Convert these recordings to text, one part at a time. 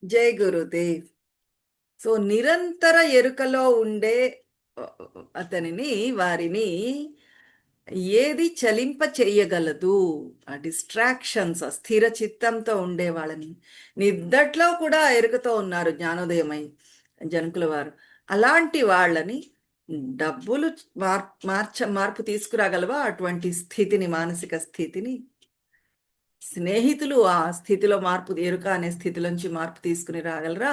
జై గురుదేవ్. సో నిరంతర ఎరుకలో ఉండే అతనిని వారిని ఏది చలింప చెయ్యగలదు? ఆ డిస్ట్రాక్షన్స్, స్థిర చిత్తంతో ఉండే వాళ్ళని, నిద్దట్లో కూడా ఎరుకతో ఉన్నారు జ్ఞానోదయమై జనకుల వారు. అలాంటి వాళ్ళని డబ్బులు మార్పు తీసుకురాగలవా అటువంటి స్థితిని, మానసిక స్థితిని? స్నేహితులు ఆ స్థితిలో మార్పు, ఎరుక అనే స్థితిలోంచి మార్పు తీసుకుని రాగలరా?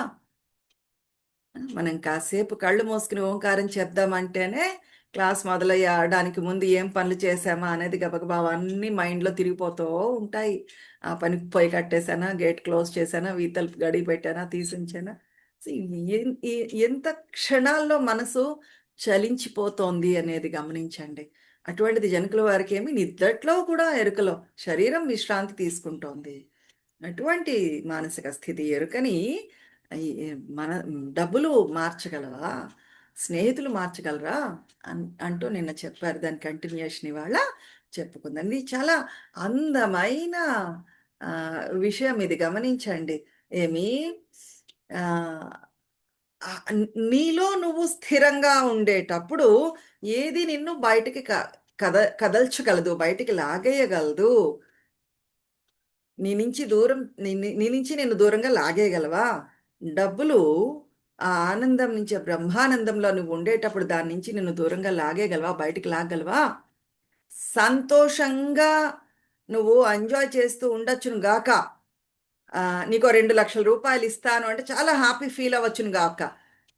మనం కాసేపు కళ్ళు మూసుకుని ఓంకారం చెప్దామంటేనే క్లాస్ మొదలయ్యడానికి ముందు ఏం పనులు చేశామా అనేది గబగబా అవన్నీ మైండ్లో తిరిగిపోతూ ఉంటాయి. ఆ పనికి పొయ్యి కట్టేశానా, గేట్ క్లోజ్ చేశానా, వీతలు గడి పెట్టానా, తీసించానా. సో, ఎంత క్షణాల్లో మనసు చలించిపోతోంది అనేది గమనించండి. అటువంటిది జనకుల వారికి ఏమి నిద్దట్లో కూడా ఎరుకలో శరీరం విశ్రాంతి తీసుకుంటోంది. అటువంటి మానసిక స్థితి ఎరుకని మన డబ్బులు మార్చగలవా, స్నేహితులు మార్చగలరా అంటూ నిన్న చెప్పారు. దాని కంటిన్యూషన్ ఇవాళ చెప్పుకుందాం. ఇది చాలా అందమైన ఆ, విషయం. ఇది గమనించండి. ఏమి ఆ, ఆ, నీలో నువ్వు స్థిరంగా ఉండేటప్పుడు ఏది నిన్ను బయటికి కదల్చగలదు, బయటికి లాగేయగలదు. నీ నుంచి నిన్ను దూరంగా లాగేయగలవా? డబ్బులు ఆ ఆనందం నుంచి, ఆ బ్రహ్మానందంలో నువ్వు ఉండేటప్పుడు దాని నుంచి నిన్ను దూరంగా లాగేయగలవా, బయటికి లాగగలవా? సంతోషంగా నువ్వు ఎంజాయ్ చేస్తూ ఉండొచ్చును గాక. నీకు 2 లక్షల రూపాయలు ఇస్తాను అంటే చాలా హ్యాపీ ఫీల్ అవ్వచ్చును గాక.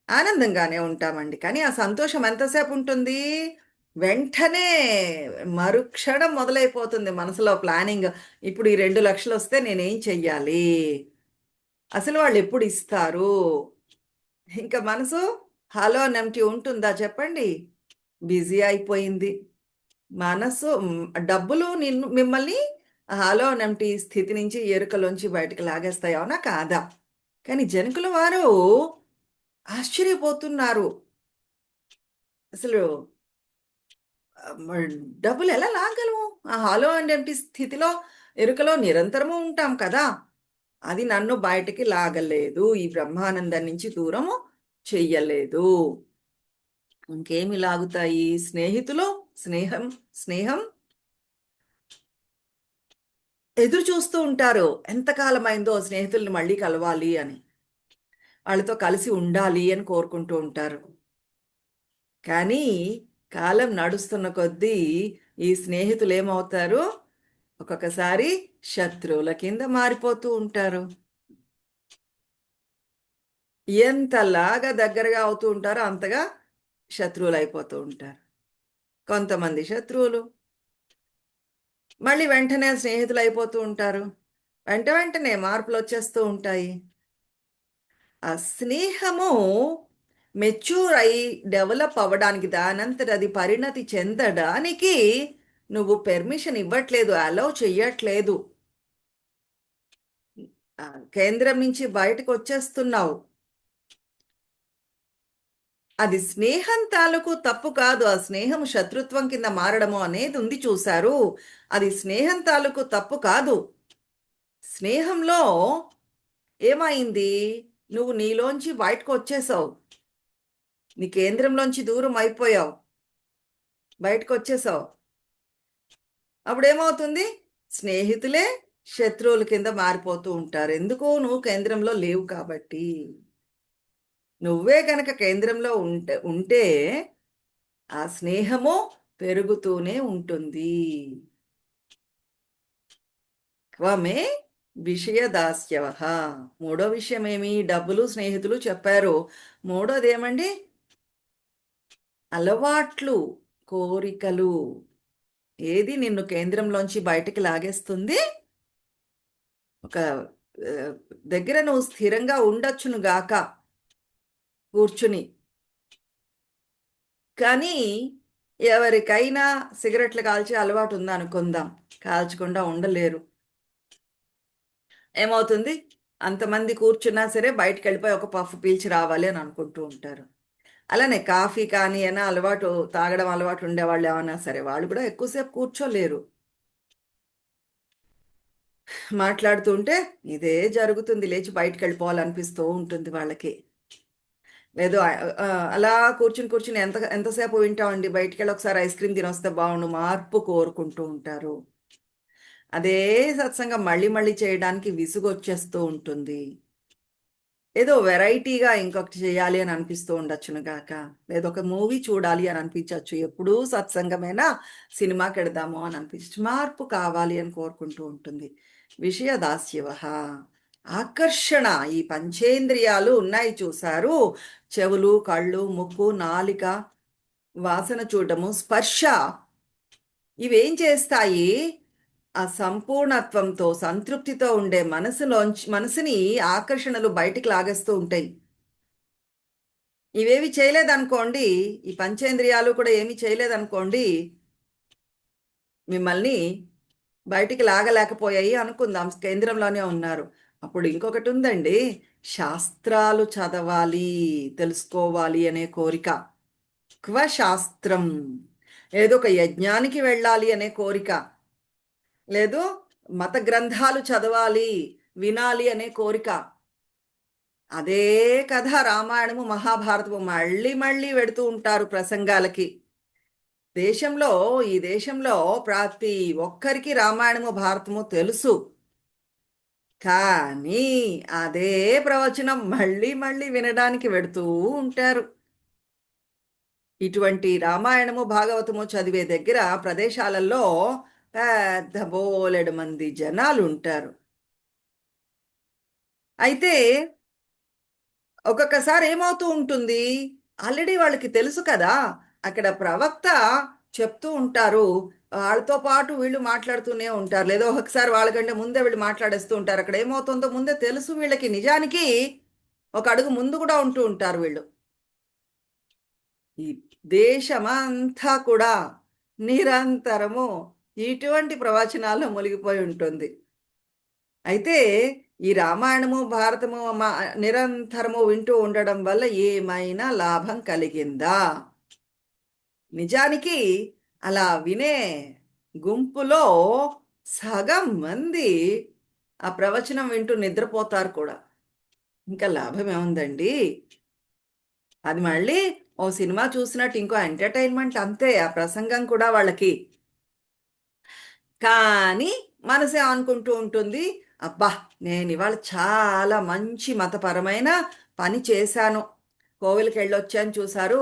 ఆనందంగానే ఉంటామండి. కానీ ఆ సంతోషం ఎంతసేపు ఉంటుంది? వెంటనే మరుక్షణం మొదలైపోతుంది మనసులో ప్లానింగ్. ఇప్పుడు ఈ 2 లక్షలు వస్తే నేనేం చెయ్యాలి? అసలు వాళ్ళు ఎప్పుడు ఇస్తారు? ఇంకా మనసు హలో నెంప్టీ ఉంటుందా చెప్పండి? బిజీ అయిపోయింది మనసు. డబ్బులు మిమ్మల్ని హలో నెంప్టీ స్థితి నుంచి, ఎరుకలోంచి బయటకు లాగేస్తాయి, అవునా కాదా? కానీ జనకుల వారు ఆశ్చర్యపోతున్నారు. అసలు మరి డబ్బులు ఎలా లాగలము? ఆ హాలో అండ్ ఎంప్టీ స్థితిలో, ఎరుకలో నిరంతరము ఉంటాం కదా. అది నన్ను బయటికి లాగలేదు, ఈ బ్రహ్మానందం నుంచి దూరము చెయ్యలేదు. ఇంకేమి లాగుతాయి? స్నేహితులు, స్నేహం. స్నేహం ఎదురు చూస్తూ ఉంటారు. ఎంతకాలమైందో స్నేహితుల్ని మళ్ళీ కలవాలి అని, వాళ్ళతో కలిసి ఉండాలి అని కోరుకుంటూ ఉంటారు. కానీ కాలం నడుస్తున్న కొద్దీ ఈ స్నేహితులు ఏమవుతారు? ఒక్కొక్కసారి శత్రువుల కింద మారిపోతూ ఉంటారు. ఎంతలాగా దగ్గరగా అవుతూ ఉంటారో అంతగా శత్రువులు అయిపోతూ ఉంటారు. కొంతమంది శత్రువులు మళ్ళీ వెంటనే స్నేహితులు అయిపోతూ ఉంటారు. వెంటనే మార్పులు వచ్చేస్తూ ఉంటాయి. ఆ స్నేహము మెచ్యూర్ అయి డెవలప్ అవ్వడానికి, దానంతట అది పరిణతి చెందడానికి నువ్వు పెర్మిషన్ ఇవ్వట్లేదు, అలౌ చెయ్యట్లేదు. కేంద్రం నుంచి బయటకు వచ్చేస్తున్నావు. అది స్నేహం తాలూకు తప్పు కాదు. ఆ స్నేహం శత్రుత్వం కింద మారడము అనేది ఉంది, చూశారు. అది స్నేహం తాలూకు తప్పు కాదు. స్నేహంలో ఏమైంది? నువ్వు నీలోంచి బయటకు వచ్చేసావు, నీ కేంద్రంలోంచి దూరం అయిపోయావు, బయటకు వచ్చేసావు. అప్పుడేమవుతుంది? స్నేహితులే శత్రువుల కింద మారిపోతూ ఉంటారు. ఎందుకు? నువ్వు కేంద్రంలో లేవు కాబట్టి. నువ్వే గనక కేంద్రంలో ఉంటే ఆ స్నేహము పెరుగుతూనే ఉంటుంది. క్వమే విషయదాస్యవ. మూడో విషయం ఏమి? డబ్బులు, స్నేహితులు చెప్పారు. మూడోది ఏమండి? అలవాట్లు, కోరికలు. ఏది నిన్ను కేంద్రంలోంచి బయటికి లాగేస్తుంది? ఒక ఆ, దగ్గర నువ్వు స్థిరంగా ఉండొచ్చును గాక కూర్చుని, కానీ ఎవరికైనా సిగరెట్లు కాల్చే అలవాటు ఉందనుకుందాం, కాల్చకుండా ఉండలేరు. ఏమవుతుంది? అంతమంది కూర్చున్నా సరే బయటికి వెళ్ళిపోయి ఒక పఫ్ పీల్చి రావాలి అని అనుకుంటూ ఉంటారు. అలానే కాఫీ కానీ అయినా అలవాటు, తాగడం అలవాటు ఉండేవాళ్ళు ఏమన్నా సరే వాళ్ళు కూడా ఎక్కువసేపు కూర్చోలేరు. మాట్లాడుతుంటే ఇదే జరుగుతుంది. లేచి బయటికెళ్ళిపోవాలనిపిస్తూ ఉంటుంది వాళ్ళకి. లేదు అలా కూర్చుని ఎంతసేపు వింటామండి? బయటికెళ్ళి ఒకసారి ఐస్ క్రీమ్ తినొస్తే బావుండు. మార్పు కోరుకుంటూ ఉంటారు. అదే సత్సంగం మళ్ళీ మళ్ళీ చేయడానికి విసుగొచ్చేస్తూ ఉంటుంది. ఏదో వెరైటీగా ఇంకొకటి చేయాలి అని అనిపిస్తూ ఉండొచ్చును గాక. లేదా ఒక మూవీ చూడాలి అని అనిపించొచ్చు. ఎప్పుడూ సత్సంగమేనా, సినిమాకెడదాము అని అనిపించచ్చు. మార్పు కావాలి అని కోరుకుంటూ ఉంటుంది. విషయ దాస్యవహ. ఆకర్షణ. ఈ పంచేంద్రియాలు ఉన్నాయి చూసారు. చెవులు, కళ్ళు, ముక్కు, నాలిక, వాసన చూడటము, స్పర్శ. ఇవేం చేస్తాయి? ఆ సంపూర్ణత్వంతో, సంతృప్తితో ఉండే మనసుని ఆకర్షణలు బయటికి లాగేస్తూ ఉంటాయి. ఇవేవి చేయలేదనుకోండి, ఈ పంచేంద్రియాలు కూడా ఏమీ చేయలేదనుకోండి, మిమ్మల్ని బయటికి లాగలేకపోయాయి అనుకుందాం. కేంద్రంలోనే ఉన్నారు. అప్పుడు ఇంకొకటి ఉందండి. శాస్త్రాలు చదవాలి, తెలుసుకోవాలి అనే కోరిక. శాస్త్రం. ఏదో ఒక యజ్ఞానికి వెళ్ళాలి అనే కోరిక. లేదు మత గ్రంథాలు చదవాలి, వినాలి అనే కోరిక. అదే కథ రామాయణము, మహాభారతము మళ్ళీ మళ్ళీ వెడుతూ ఉంటారు ప్రసంగాలకి. ఈ దేశంలో ప్రతి ఒక్కరికి రామాయణము, భారతము తెలుసు. కానీ అదే ప్రవచనం మళ్ళీ మళ్ళీ వినడానికి వెడుతూ ఉంటారు. ఇటువంటి రామాయణము, భాగవతము చదివే దగ్గర ప్రదేశాలలో పెద్ద బోలెడు మంది జనాలు ఉంటారు. అయితే ఒక్కొక్కసారి ఏమవుతూ ఉంటుంది, ఆల్రెడీ వాళ్ళకి తెలుసు కదా, అక్కడ ప్రవక్త చెప్తూ ఉంటారు. వాళ్ళతో పాటు వీళ్ళు మాట్లాడుతూనే ఉంటారు. లేదో ఒకసారి వాళ్ళకంటే ముందే వీళ్ళు మాట్లాడేస్తూ ఉంటారు. అక్కడ ఏమవుతుందో ముందే తెలుసు వీళ్ళకి. నిజానికి ఒక అడుగు ముందు కూడా ఉంటూ ఉంటారు వీళ్ళు. ఈ దేశమంతా కూడా నిరంతరము ఇటువంటి ప్రవచనాల్లో మునిగిపోయి ఉంటుంది. అయితే ఈ రామాయణము, భారతము నిరంతరము వింటూ ఉండడం వల్ల ఏమైనా లాభం కలిగిందా? నిజానికి అలా వినే గుంపులో సగం మంది ఆ ప్రవచనం వింటూ నిద్రపోతారు కూడా. ఇంకా లాభం ఏముందండి? అది మళ్ళీ ఓ సినిమా చూసినట్టు ఇంకో ఎంటర్టైన్మెంట్ అంతే. ఆ ప్రసంగం కూడా వాళ్ళకి. కానీ మనసే అనుకుంటూ ఉంటుంది, అబ్బా నేను ఇవాళ చాలా మంచి మతపరమైన పని చేశాను, కోవిలకి వెళ్ళొచ్చాను చూసారు,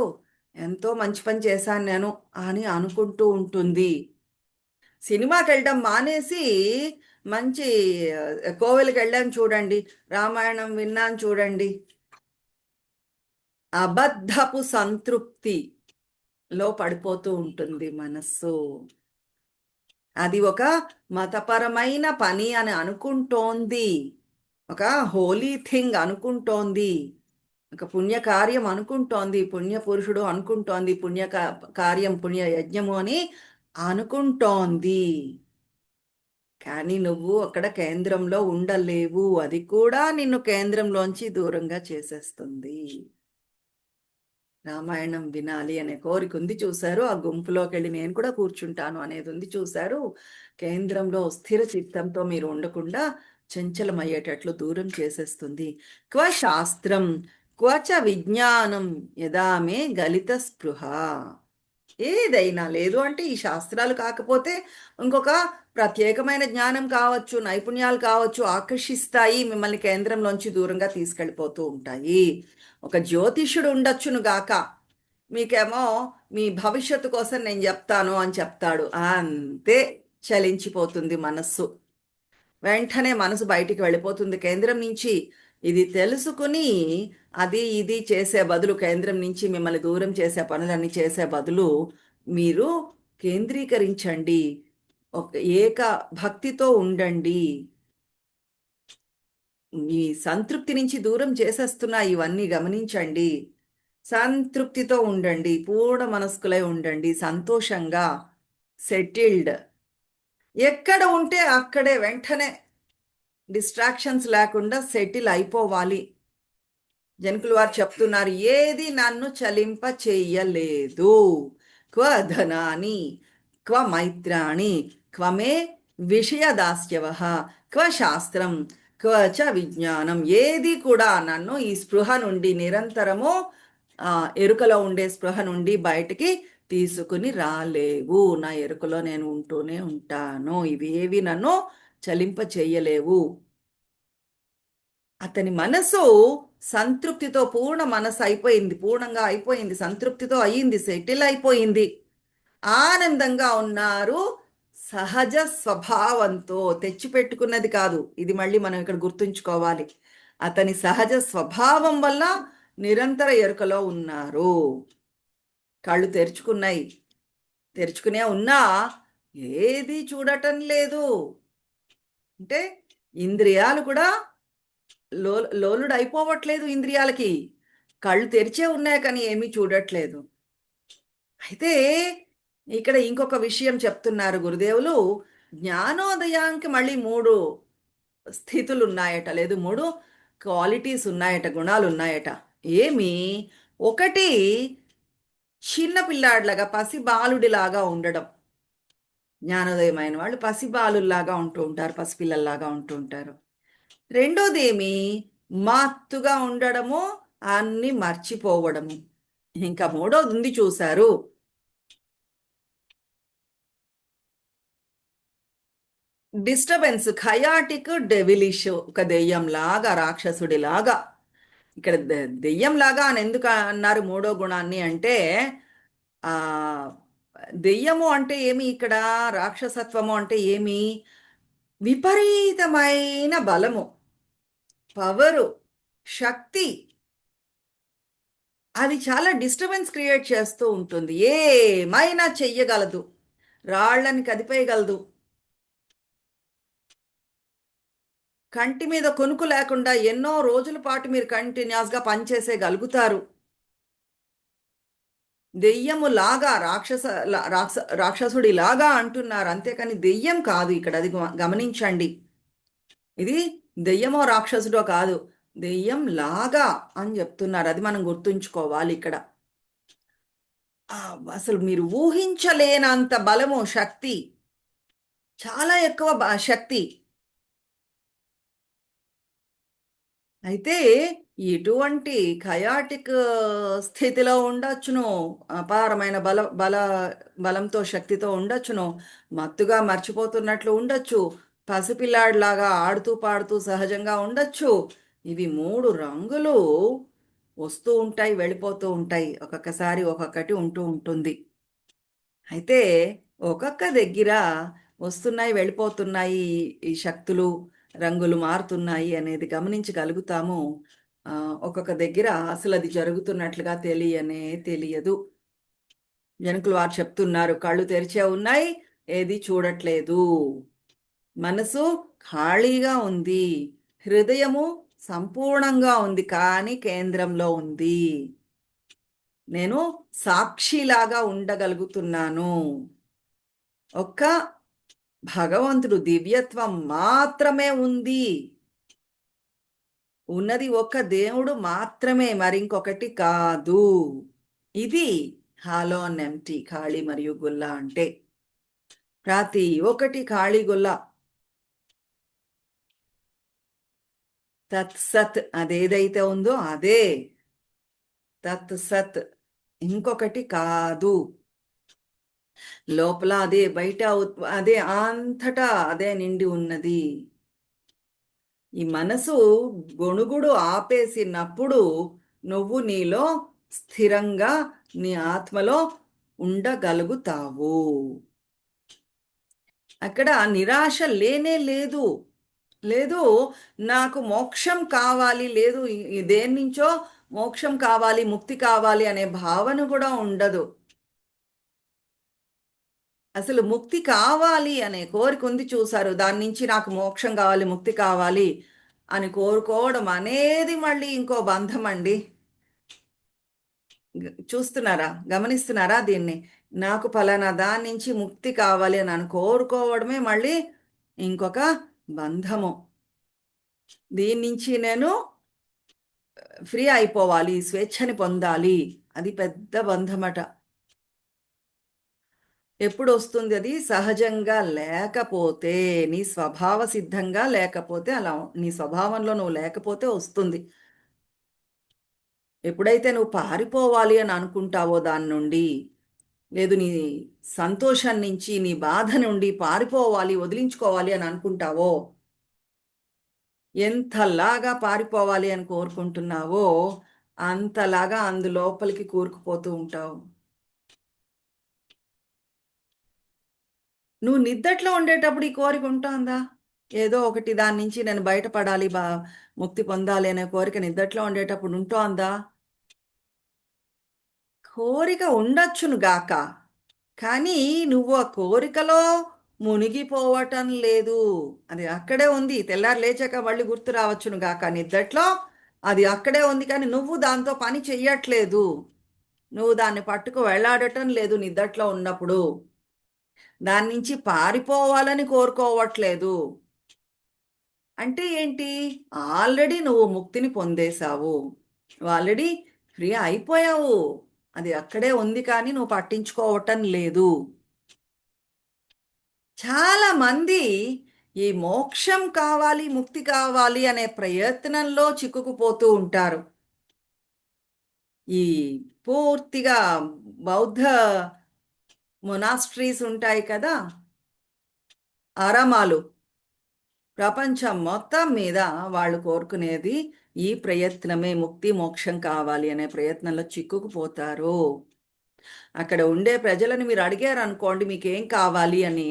ఎంతో మంచి పని చేశాను నేను అని అనుకుంటూ ఉంటుంది. సినిమాకి వెళ్ళడం మానేసి మంచి కోవిలకి వెళ్ళాను చూడండి, రామాయణం విన్నాను చూడండి, అబద్ధపు సంతృప్తిలో పడిపోతూ ఉంటుంది మనస్సు. అది ఒక మతపరమైన పని అని అనుకుంటోంది, ఒక హోలీ థింగ్ అనుకుంటోంది, ఒక పుణ్యకార్యం అనుకుంటోంది, పుణ్య పురుషుడు అనుకుంటోంది, కార్యం పుణ్య యజ్ఞము అని అనుకుంటోంది. కానీ నువ్వు అక్కడ కేంద్రంలో ఉండలేవు. అది కూడా నిన్ను కేంద్రంలోంచి దూరంగా చేసేస్తుంది. రామాయణం వినాలి అనే కోరిక ఉంది చూశారు, ఆ గుంపులోకి వెళ్ళి నేను కూడా కూర్చుంటాను అనేది ఉంది చూశారు. కేంద్రంలో స్థిర చిత్తంతో మీరు ఉండకుండా చంచలమయ్యేటట్లు దూరం చేసేస్తుంది. శాస్త్రం క్వచ విజ్ఞానం యదామే గలిత స్పృహ. ఏదైనా లేదు అంటే ఈ శాస్త్రాలు కాకపోతే ఇంకొక ప్రత్యేకమైన జ్ఞానం కావచ్చు, నైపుణ్యాలు కావచ్చు, ఆకర్షిస్తాయి, మిమ్మల్ని కేంద్రంలోంచి దూరంగా తీసుకెళ్ళిపోతూ ఉంటాయి. ఒక జ్యోతిష్యుడు ఉండొచ్చును గాక, మీకేమో మీ భవిష్యత్తు కోసం నేను చెప్తాను అని చెప్తాడు. అంతే, చలించిపోతుంది మనస్సు. వెంటనే మనసు బయటికి వెళ్ళిపోతుంది కేంద్రం నుంచి. ఇది తెలుసుకుని అది ఇది చేసే బదులు, కేంద్రం నుంచి మిమ్మల్ని దూరం చేసే పనులన్నీ చేసే బదులు మీరు కేంద్రీకరించండి, ఒక ఏక భక్తితో ఉండండి. ఈ సంతృప్తి నుంచి దూరం చేసేస్తున్నా ఇవన్నీ గమనించండి. సంతృప్తితో ఉండండి, పూర్ణ మనస్కులై ఉండండి, సంతోషంగా సెటిల్డ్. ఎక్కడ ఉంటే అక్కడే వెంటనే డిస్ట్రాక్షన్స్ లేకుండా సెటిల్ అయిపోవాలి. జనకులు వారు చెప్తున్నారు, ఏది నన్ను చలింప చెయ్యలేదు. క్వ ధనాని క్వ మైత్రాణి క్వమే విషయదాస్యవ క్వ శాస్త్రం క్వ చ విజ్ఞానం. ఏది కూడా నన్ను ఈ స్పృహ నుండి నిరంతరము ఆ, ఎరుకలో ఉండే స్పృహ నుండి బయటికి తీసుకుని రాలేవు. నా ఎరుకలో నేను ఉంటూనే ఉంటాను. ఇవి ఏవి నన్ను చలింప చెయ్యలేవు. అతని మనసు సంతృప్తితో, పూర్ణ మనసు అయిపోయింది, పూర్ణంగా అయిపోయింది, సంతృప్తితో అయ్యింది, సెటిల్ అయిపోయింది, ఆనందంగా ఉన్నారు. సహజ స్వభావంతో, తెచ్చిపెట్టుకున్నది కాదు. ఇది మళ్ళీ మనం ఇక్కడ గుర్తుంచుకోవాలి. అతని సహజ స్వభావం వల్ల నిరంతర ఎరుకలో ఉన్నారు. కళ్ళు తెరుచుకున్నాయి, తెరుచుకునే ఉన్నా ఏది చూడటం లేదు. అంటే ఇంద్రియాలు కూడా లోలుడు అయిపోవట్లేదు. ఇంద్రియాలకి కళ్ళు తెరిచే ఉన్నాయి కానీ ఏమీ చూడట్లేదు. అయితే ఇక్కడ ఇంకొక విషయం చెప్తున్నారు గురుదేవులు. జ్ఞానోదయానికి మళ్ళీ మూడు స్థితులు ఉన్నాయట, లేదు మూడు క్వాలిటీస్ ఉన్నాయట, గుణాలు ఉన్నాయట. ఏమి? ఒకటి, చిన్న పిల్లాడిలాగా, పసి బాలుడిలాగా ఉండడం. జ్ఞానోదయమైన వాళ్ళు పసి బాలుల్లాగా ఉంటూ ఉంటారు, పసిపిల్లల్లాగా ఉంటూ ఉంటారు. రెండోదేమి? మత్తుగా ఉండడము, అన్ని మర్చిపోవడము. ఇంకా మూడోది ఉంది చూశారు, డిస్టర్బెన్స్, ఖయాటిక్, డెవిలిష్. ఒక దెయ్యంలాగా, రాక్షసుడిలాగా. ఇక్కడ దెయ్యంలాగా అని ఎందుకు అన్నారు మూడో గుణాన్ని అంటే, ఆ దెయ్యము అంటే ఏమి, ఇక్కడ రాక్షసత్వము అంటే ఏమి? విపరీతమైన బలము, పవరు, శక్తి. అది చాలా డిస్టర్బెన్స్ క్రియేట్ చేస్తూ ఉంటుంది. ఏమైనా చెయ్యగలదు, రాళ్ళని కదిపేయగలదు, కంటి మీద కొనుకు లేకుండా ఎన్నో రోజుల పాటు మీరు కంటిన్యూస్గా పనిచేసేయగలుగుతారు. దెయ్యము లాగా, రాక్షసుడి లాగా అంటున్నారు, అంతేకాని దెయ్యం కాదు ఇక్కడ. అది గమనించండి. ఇది దెయ్యమో రాక్షసుడో కాదు, దెయ్యం లాగా అని చెప్తున్నారు. అది మనం గుర్తుంచుకోవాలి ఇక్కడ. ఆ, అసలు మీరు ఊహించలేనంత బలము, శక్తి, చాలా ఎక్కువ శక్తి. అయితే ఇటువంటి ఖయాటిక్ స్థితిలో ఉండొచ్చును, అపారమైన బలంతో, శక్తితో ఉండొచ్చును, మత్తుగా మర్చిపోతున్నట్లు ఉండొచ్చు, పసిపిల్లాడిలాగా ఆడుతూ పాడుతూ సహజంగా ఉండొచ్చు. ఇవి మూడు రంగులు వస్తూ ఉంటాయి, వెళ్ళిపోతూ ఉంటాయి, ఒక్కొక్కసారి ఒక్కొక్కటి ఉంటూ ఉంటుంది. అయితే ఒక్కొక్క దగ్గర వస్తున్నాయి, వెళ్ళిపోతున్నాయి ఈ శక్తులు, రంగులు మారుతున్నాయి అనేది గమనించగలుగుతాము. ఒక్కొక్క దగ్గర అసలు అది జరుగుతున్నట్లుగా తెలియదు. జనకులు వారు చెప్తున్నారు, కళ్ళు తెరిచే ఉన్నాయి, ఏది చూడట్లేదు. మనసు ఖాళీగా ఉంది, హృదయము సంపూర్ణంగా ఉంది, కానీ కేంద్రంలో ఉంది. నేను సాక్షిలాగా ఉండగలుగుతున్నాను. ఒక్క భగవంతుడు దివ్యత్వం మాత్రమే ఉంది. ఉన్నది ఒక్క దేవుడు మాత్రమే, మరింకొకటి కాదు. ఇది హాలో అండ్ ఎంప్టీ, ఖాళీ మరియు గుల్ల అంటే. ప్రతి ఒక్కటి ఖాళీ గుల్ల. తత్ సత్, అదేదైతే ఉందో అదే తత్ సత్, ఇంకొకటి కాదు. లోపల అదే, బయట అదే, అంతటా అదే నిండి ఉన్నది. ఈ మనసు గొణుగుడు ఆపేసినప్పుడు నువ్వు నీలో స్థిరంగా, నీ ఆత్మలో ఉండగలుగుతావు. అక్కడ నిరాశ లేనే లేదు. లేదు, నాకు మోక్షం కావాలి, లేదు దేని నుంచో మోక్షం కావాలి, ముక్తి కావాలి అనే భావన కూడా ఉండదు. అసలు ముక్తి కావాలి అనే కోరిక ఉంది చూసారు, దాని నుంచి నాకు మోక్షం కావాలి, ముక్తి కావాలి అని కోరుకోవడం అనేది మళ్ళీ ఇంకో బంధం అండి. చూస్తున్నారా, గమనిస్తున్నారా దీన్ని? నాకు ఫలానా దాని నుంచి ముక్తి కావాలి అని కోరుకోవడమే మళ్ళీ ఇంకొక బంధము. దీని నుంచి నేను ఫ్రీ అయిపోవాలి, స్వేచ్ఛని పొందాలి, అది పెద్ద బంధమట. ఎప్పుడు వస్తుంది అది? సహజంగా లేకపోతే, నీ స్వభావ సిద్ధంగా లేకపోతే అలా నీ స్వభావంలో నువ్వు లేకపోతే వస్తుంది. ఎప్పుడైతే నువ్వు పారిపోవాలి అని అనుకుంటావో దాని నుండి, లేదు నీ సంతోషం నుంచి, నీ బాధ నుండి పారిపోవాలి, వదిలించుకోవాలి అని అనుకుంటావో, ఎంతలాగా పారిపోవాలి అని కోరుకుంటున్నావో, అంతలాగా అందులోపలికి కూరుకుపోతూ ఉంటావు. నువ్వు నిద్దట్లో ఉండేటప్పుడు ఈ కోరిక ఉంటోందా? ఏదో ఒకటి దాని నుంచి నేను బయటపడాలి, ముక్తి పొందాలి అనే కోరిక నిద్దట్లో ఉండేటప్పుడు ఉంటోందా? కోరిక ఉండొచ్చును గాక. కానీ నువ్వు ఆ కోరికలో మునిగిపోవటం లేదు. అది అక్కడే ఉంది. తెల్లారి లేచాక మళ్ళీ గుర్తు రావచ్చును గాక నిద్దట్లో. అది అక్కడే ఉంది కానీ నువ్వు దాంతో పని చెయ్యట్లేదు. నువ్వు దాన్ని పట్టుకు వెళ్ళాడటం లేదు నిద్దట్లో ఉన్నప్పుడు. దాని నుంచి పారిపోవాలని కోరుకోవట్లేదు. అంటే ఏంటి? ఆల్రెడీ నువ్వు ముక్తిని పొందేశావు. నువ్వు ఆల్రెడీ ఫ్రీ అయిపోయావు. అది అక్కడే ఉంది కానీ నువ్వు పట్టించుకోవటం లేదు. చాలా మంది ఈ మోక్షం కావాలి, ముక్తి కావాలి అనే ప్రయత్నంలో చిక్కుకుపోతూ ఉంటారు. ఈ పూర్తిగా బౌద్ధ మొనాస్ట్రీస్ ఉంటాయి కదా! ఆరామాలు. ప్రపంచం మొత్తం మీద వాళ్ళు కోరుకునేది ఈ ప్రయత్నమే, ముక్తి మోక్షం కావాలి అనే ప్రయత్నంలో చిక్కుకుపోతారు. అక్కడ ఉండే ప్రజలను మీరు అడిగారనుకోండి మీకేం కావాలి అని,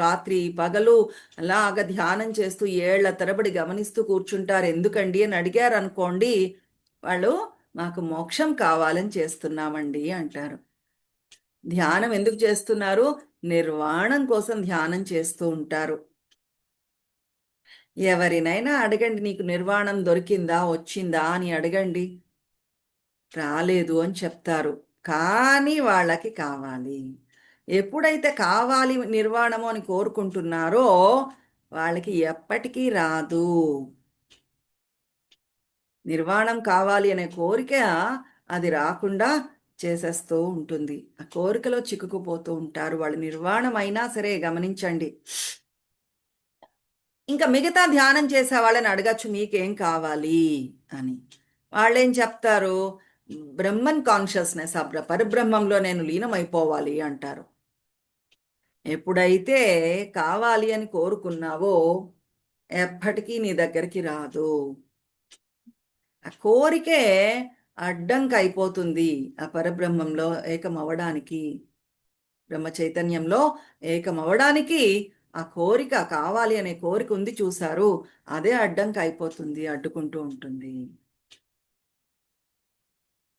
రాత్రి పగలు అలాగ ధ్యానం చేస్తూ ఏళ్ల తరబడి గమనిస్తూ కూర్చుంటారు. ఎందుకండి అని అడిగారనుకోండి, వాళ్ళు మాకు మోక్షం కావాలని చేస్తున్నామండి అంటారు. ధ్యానం ఎందుకు చేస్తున్నారు? నిర్వాణం కోసం ధ్యానం చేస్తూ ఉంటారు. ఎవరినైనా అడగండి, నీకు నిర్వాణం దొరికిందా, వచ్చిందా అని అడగండి. రాలేదు అని చెప్తారు. కానీ వాళ్ళకి కావాలి. ఎప్పుడైతే కావాలి నిర్వాణము అని కోరుకుంటున్నారో వాళ్ళకి ఎప్పటికీ రాదు. నిర్వాణం కావాలి అనే కోరిక అది రాకుండా చేసేస్తూ ఉంటుంది. ఆ కోరికలో చిక్కుకుపోతూ ఉంటారు. వాళ్ళు నిర్వాణం అయినా సరే గమనించండి. ఇంకా మిగతా ధ్యానం చేసే వాళ్ళని అడగచ్చు మీకేం కావాలి అని. వాళ్ళేం చెప్తారు? బ్రహ్మన్ కాన్షియస్నెస్, ఆ పరబ్రహ్మంలో నేను లీనమైపోవాలి అంటారు. ఎప్పుడైతే కావాలి అని కోరుకున్నావో ఎప్పటికీ నీ దగ్గరికి రాదు. ఆ కోరికే అడ్డంకి అయిపోతుంది ఆ పరబ్రహ్మంలో ఏకమవడానికి, బ్రహ్మ చైతన్యంలో ఏకమవడానికి. ఆ కోరిక కావాలి అనే కోరిక ఉంది చూసారు, అదే అడ్డంకి అయిపోతుంది, అడ్డుకుంటూ ఉంటుంది.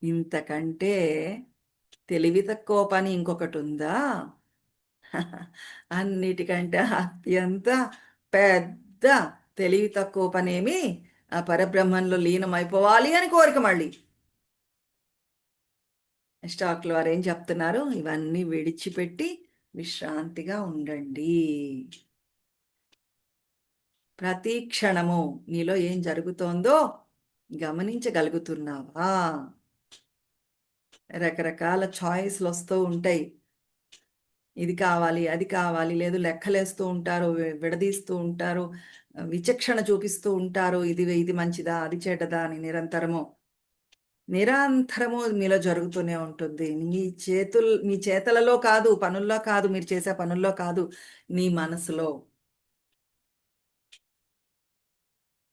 ఇంతకంటే తెలివి తక్కువ పని ఇంకొకటి ఉందా? అన్నిటికంటే అత్యంత పెద్ద తెలివి తక్కువ పనేమి ఆ పరబ్రహ్మంలో లీనమైపోవాలి అని కోరిక. మళ్ళీ స్టాక్ల వారు ఏం చెప్తున్నారు? ఇవన్నీ విడిచిపెట్టి విశ్రాంతిగా ఉండండి. ప్రతి క్షణము నీలో ఏం జరుగుతోందో గమనించగలుగుతున్నావా? రకరకాల చాయిస్లు వస్తూ ఉంటాయి. ఇది కావాలి, అది కావాలి, లేదు లెక్కలేస్తూ ఉంటారు, విడదీస్తూ ఉంటారు, విచక్షణ చూపిస్తూ ఉంటారు. ఇది ఇది మంచిదా, అది చెడ్డదా అని నిరంతరము మీలో జరుగుతూనే ఉంటుంది. మీ చేతలలో కాదు, పనుల్లో కాదు, మీరు చేసే పనుల్లో కాదు, నీ మనసులో.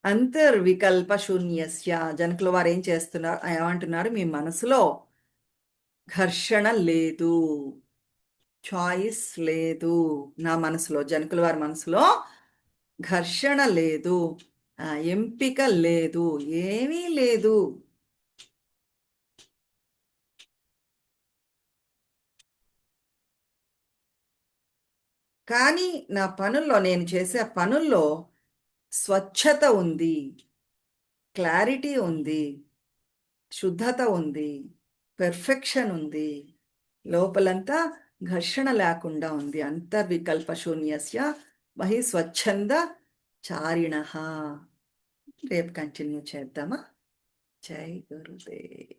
అంతర్వికల్ప శూన్యస్య, జనకుల వారు ఏం చేస్తున్నారు, ఏమంటున్నారు? మీ మనసులో ఘర్షణ లేదు, చాయిస్ లేదు. నా మనసులో, జనకుల వారి మనసులో ఘర్షణ లేదు, ఎంపిక లేదు, ఏమీ లేదు. కానీ నా పనుల్లో, నేను చేసే పనుల్లో స్వచ్ఛత ఉంది, క్లారిటీ ఉంది, శుద్ధత ఉంది, పెర్ఫెక్షన్ ఉంది. లోపలంతా ఘర్షణ లేకుండా ఉంది. అంతర్వికల్ప శూన్యస్య బహి స్వచ్ఛంద చారిణః. రేపు కంటిన్యూ చేద్దామా? జై గురుదేవ్.